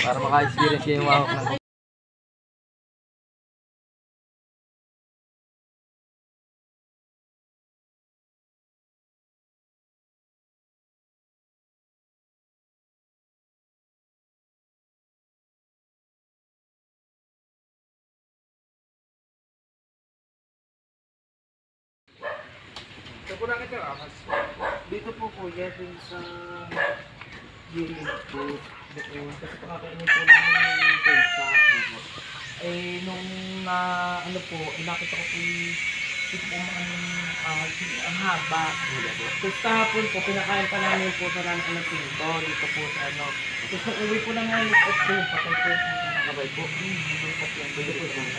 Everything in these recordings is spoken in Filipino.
Para maka-experience kayo yung mahawak ng Dito po kuya, dun sa unit po, doon, kasi pakakainin po namin yung pesa. Eh, nung ano po, nakita ko po ito po ang haba. Tapos kahapon po, pinakain pa namin po sa namin ang pinto, dito po sa ano. Tapos nung uwi po ng ngayon, at po, patay po yung nakabay po. Dito po yung dito po yung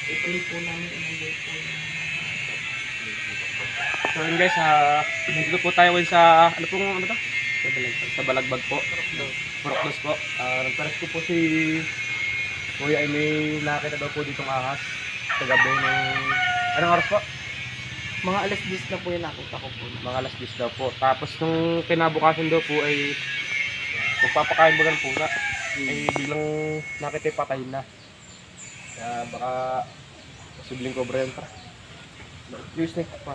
ituloy po namin ang po. So yun guys, nandito po tayo ngayon sa, ano pong, ano to? Sa Balagbag po. Purokdos po. Nagpares ko po si Kuya ay may nakita daw po ditong ahas. Sa gabi ng, anong oras po? Mga alas 10 na po yung nakita ko po. Mga alas 10 daw po. Tapos nung kinabukasan daw po ay magpapakain mo ng puna. Ay biglang nakita yung patay na. Kaya baka posibleng cobra yun pa. Use na pa.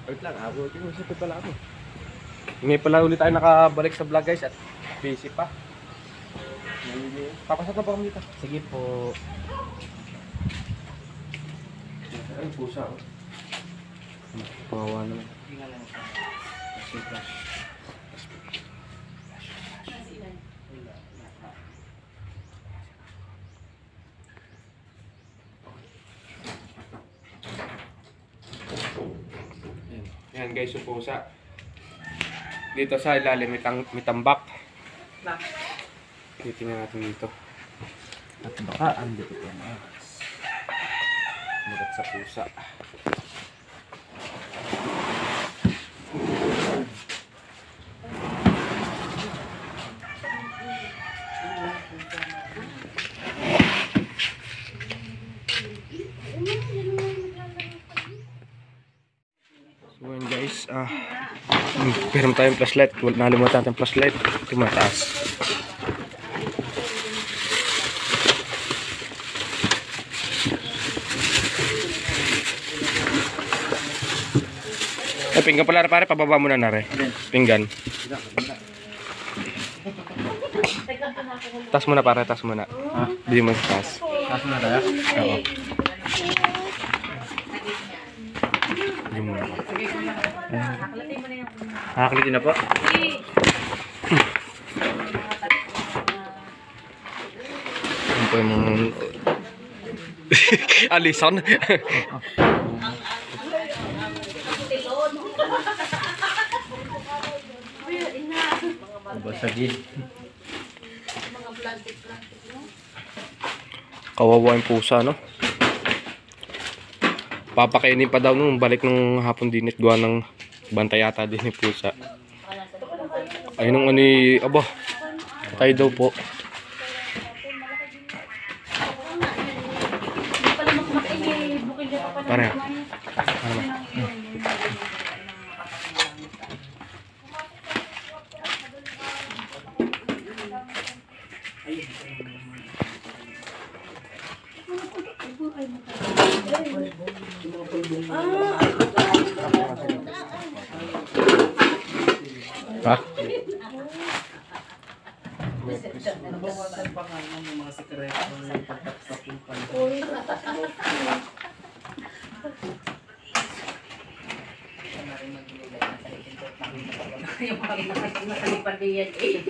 Wait lang, ako tingin pala ako. Ngayon pala ulit tayo nakabalik sa vlog guys at busy pa. Papasok na ba kami dito? Sige po. Ay, pusa oh. Kawawa naman. Yan guys, yung pusa. Dito sa ilalim may tambak. Titingnan natin dito. At baka andito po na. Magat sa pusa. So yun guys, meron tayong flashlight. Nalimutan natin flashlight. Ito mataas. Eh, pinggan pala pare, pababa muna na rin. Pinggan. Tas muna pare, tas muna. Hindi mo tas. Tas na tayo? Oo. Hindi mo na. Nakakalitin na po. Ano po yung mga alisan? Basagin. Kawawa yung pusa, no? Papakainin pa daw nung balik nung hapon din at gawa ng bantay yata din yung pusa. Ayun nung ano aba, tayo daw po. Pare. Ano ba? Ha? Nabawasan pa nga ng mga sekreto ng pagkaksapupan. Yung mga nakalipad diyan eh.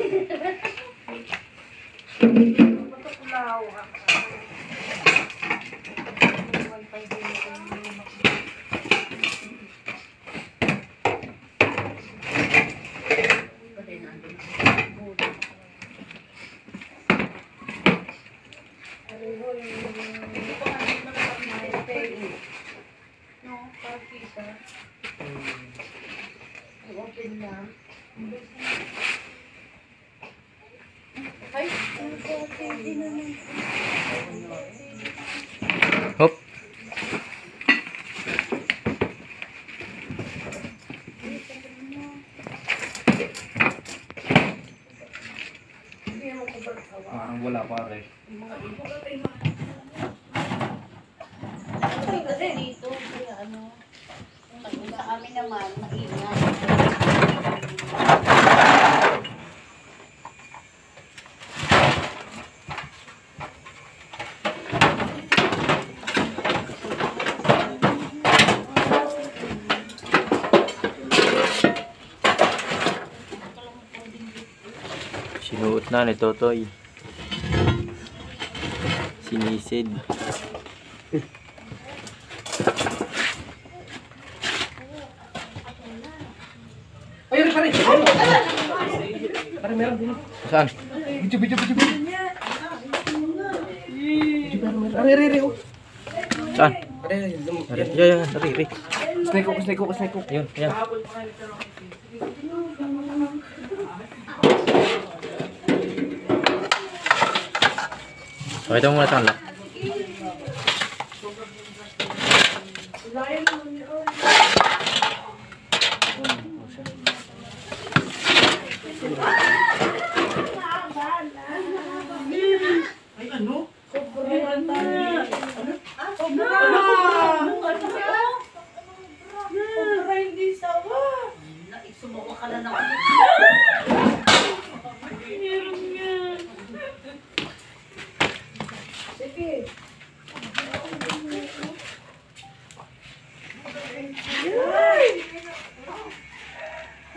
Hop. Parang wala pare. Kasi dito, kaya ano, sa amin naman, maingay. Sinuot na ni Totoy. Sinisid. Ayun pare. Pare meron din. Saan? Video. Are. Saan? Are. Yan. Nariri. Snake ko. Ayun, yan. Pakita mo muna saan lang. Sumuka ka na naman.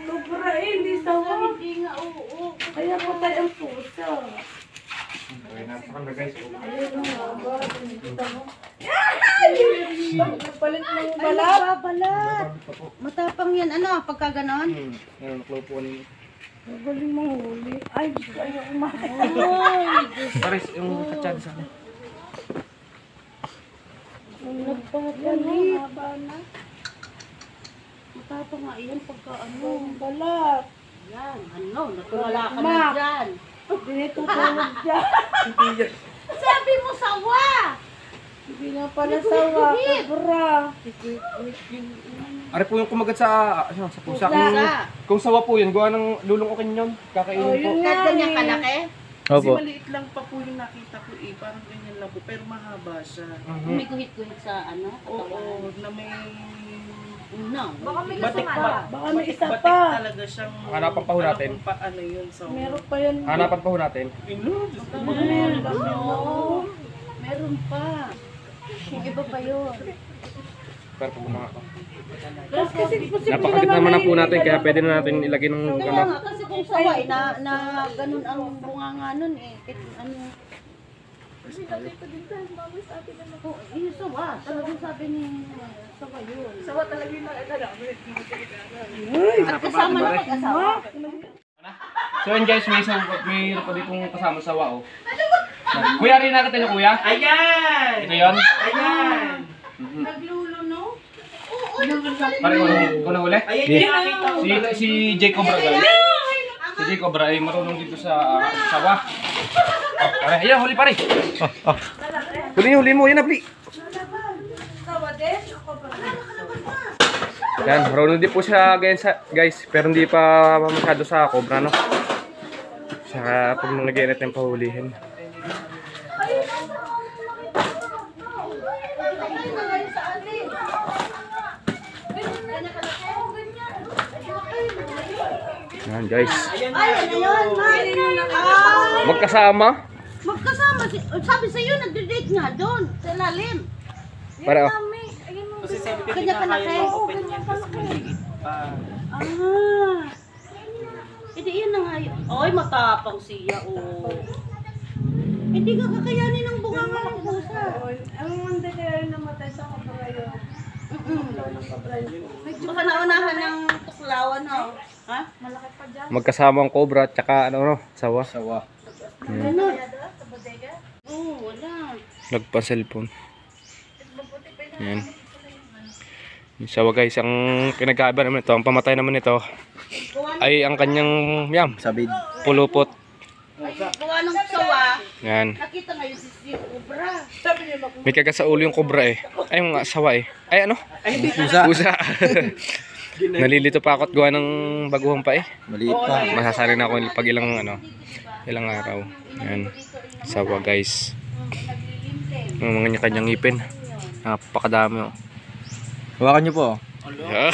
Sobra hindi sawa. Hindi nga, oo. Kaya patay ang puso. Palit ng balat. Balat. Matapang yan. Ano, pagka ganon? Meron naklo po kanina. Galing mong huli. Ay, ayaw kumain. Pare, yung katsan sa akin. Nagpapalit. Haba na. Matapang nga yan pagka ano. Ang balat. Yan, ano, natuwala ka na Ma. dyan. Dinitutulog dyan. Sabi mo sawa! Hindi na pala sawa. Sobra. Are po yung kumagat sa pusa. Pusa. Kung sawa po yun, gawa ng lulungokin yun. Kakainin po. yun Kahit nga ganyan eh. kalaki? Kasi Opo. maliit lang pa po yung nakita ko eh. Parang ganyan lang po. Pero mahaba siya. May guhit-guhit sa ano? Oo, na may... No. Baka may Batik ba? Baka may isa Batik pa. talaga siyang... Hanapan pa ho natin. Alam kung paano yun. So, Meron pa yan. Hanapan pa ho natin. Diyos ko. Oo. Meron pa. Yung iba pa yun. Pero po mga Kasi posible napakagit naman na po natin, kaya pwede na natin ilagay ng Kaya nga, kasi kung saway na ganun ang bunganga nun eh. Ano, oh, yung sawa. Talagang sabi ni sawa yun. Sawa talaga yun. At kasama na mag-asawa. So yun guys, may pa ditong kasama sawa oh. Kuya, rin nakita niyo kuya? Ayan! Ito yun? Ayan! Naglulo, no? Pare ko na uli? Ayan yung nakita ko. Si Jay Cobra guys. Si Jay Cobra ay marunong dito sa sawa. Pare, ayan, huli pare. Huli mo, yan na pli. Yan, marunong din po siya guys, pero hindi pa masyado sa cobra, no? Saka pag nag-init ng pahulihin. Yan guys. Ayun na yun, Magkasama. magkasama. Sabi sa'yo, nagde-date nga doon, sa lalim. Para Kasi sabi ko, Kanya hindi na kaya kalaki. ma-open yan kasi maliit pa. Ah. Hindi yun na nga yun. Ay, matapang siya, oh. Hindi nga kakayanin ng bunganga ng pusa. Ang hindi kaya namatay sa kabrayo. Baka naunahan ng tuklawan, ho. Ha? Malaki pa dyan. magkasama ang cobra at saka ano, sawa. Sawa. Ano? Oo, wala. Nagpa-cellphone. Yan. Yung sawa guys, ang pinagkaiba naman ito, ang pamatay naman ito ay ang kanyang Sabid. pulupot. Gawa ng sawa, Yan. nakita ngayon si Cobra. May kagat sa ulo yung cobra eh. Ay, yung sawa eh. Ay, ano? Pusa. Pusa. Nalilito pa ako at gawa ng baguhan pa eh. Maliit pa. Masasali na ako pag ilang ano. ilang araw. Ayan. Sawa guys. Yung mga kanyang ngipin. Napakadami oh. Hawakan niyo po. Yeah.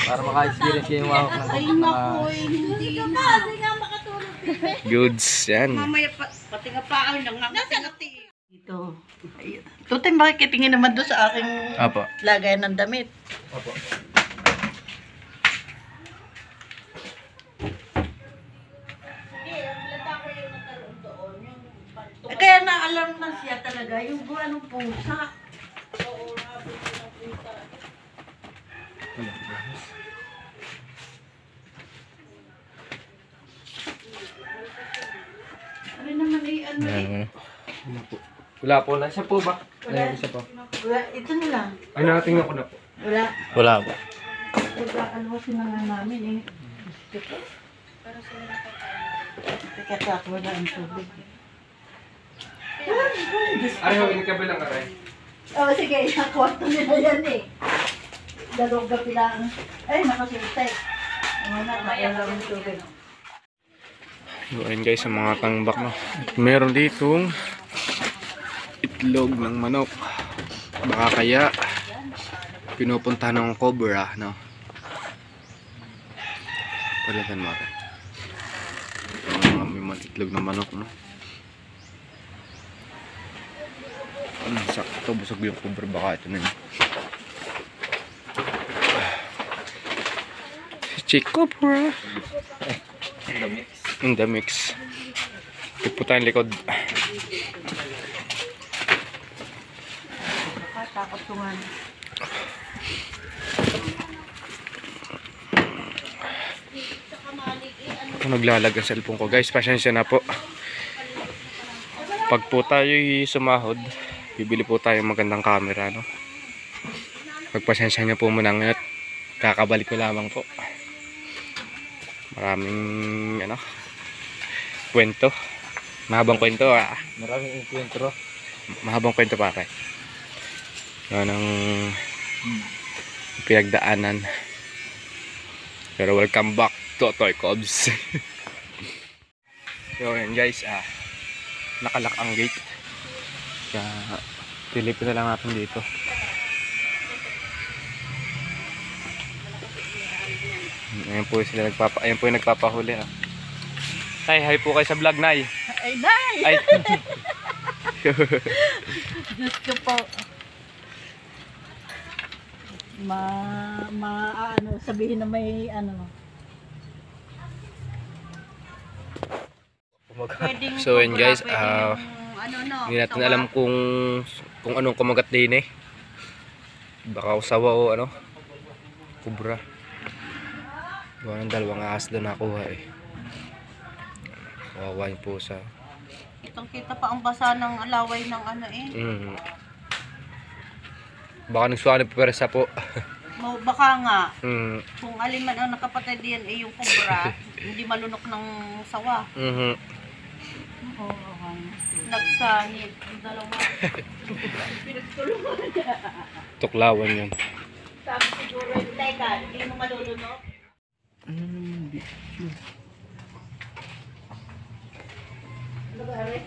Para maka-experience kayo yung hawak ng Ay, naku, hindi na. Goods. Yan. Mamaya pati nga pa ang nangangati. Ito. Tutoy, makikitingin naman doon sa aking Apo. lagayan ng damit. Opo. Kaya naalam na siya talaga yung buwan ng pusa. Ano naman ano Ayan. Wala po. Nasa po ba? Wala. Isa po. Wala, ito na lang. Ay, nakatingnan ko na po. Wala. Wala po. Ano kasi na nga namin eh. Teka, ako wala ang tubig. Ay, hindi ka bilang aray. Oh, sige, sa kwarto nila yan eh. Dalawang gabi lang. Ay, nakasintay. Ano na, nakailang ang tubig. Ayun guys, sa mga tangbak no. Meron ditong itlog ng manok. Baka kaya pinupunta ng cobra, no? Palitan mo rin. May itlog ng manok, no? Sakto, busog yung cobra. Baka ito na yun. Chick cobra. In the mix. Ito po tayong likod. Takot ko nga. Ako naglalag ang cellphone ko. Guys, pasensya na po. Pag po tayo sumahod, bibili po tayo magandang camera, no? Pagpasensya niya po muna ngayon. Kakabalik ko lamang po. Maraming kwento. Mahabang kwento ah. Maraming encuentro. Mahabang kwento pa kay. Yan ang pinagdaanan. Pero welcome back to Toy Cubs. So yan guys, nakalak ang gate. Kaya silipin na lang natin dito. Ayan po sila ayan po yung nagpapahuli ah. Tay, hi po kayo sa vlog, Nay. Ay, nay! Ay. Diyos ko po. Sabihin na may So yun guys, hindi natin alam kung anong kumagat din eh. Baka usawa o kubra. Gawa ng dalawang ahas doon nakuha eh. Kawawa yung pusa. Kitang kita pa ang basa ng alaway ng Baka nagsuha ng persa po. Baka nga, Mm. kung alin man ang nakapatay diyan ay yung kubra, hindi malunok ng sawa. Oo, nagsahid ang dalawa. Tuklawan yun. Sabi siguro, teka, hindi mo malulunok? Ano ba, Ari?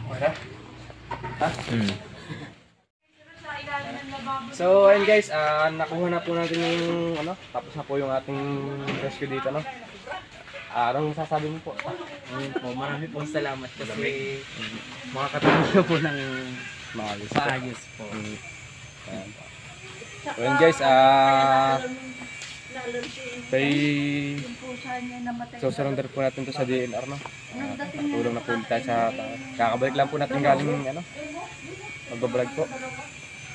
Wala? Ha? So ayun guys, nakuha na po natin yung tapos na po yung ating rescue dito, no? Anong sasabi mo po? Marami pong salamat kasi makakatulong po ng Maayos. maayos po. So ayun guys, kay so surrender po natin to sa DNR, no? Tulong na po tayo sa kakabalik lang po natin galing magbablog po.